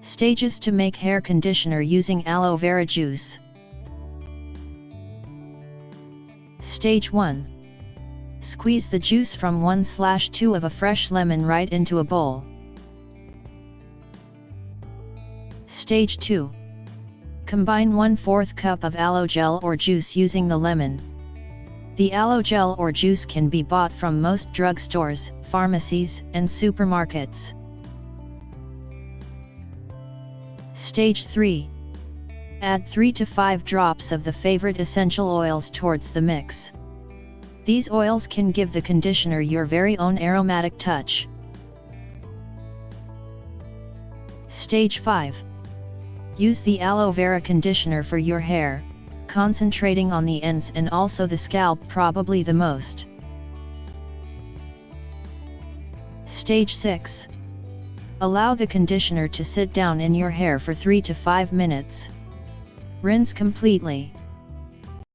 Stages to make hair conditioner using aloe vera juice. Stage 1. Squeeze the juice from 1/2 of a fresh lemon right into a bowl. Stage 2. Combine 1/4 cup of aloe gel or juice using the lemon. The aloe gel or juice can be bought from most drugstores, pharmacies, and supermarkets. Stage 3. Add 3 to 5 drops of the favorite essential oils towards the mix. These oils can give the conditioner your very own aromatic touch. Stage 5. Use the aloe vera conditioner for your hair, concentrating on the ends and also the scalp probably the most. Stage 6. Allow the conditioner to sit down in your hair for 3 to 5 minutes. Rinse completely.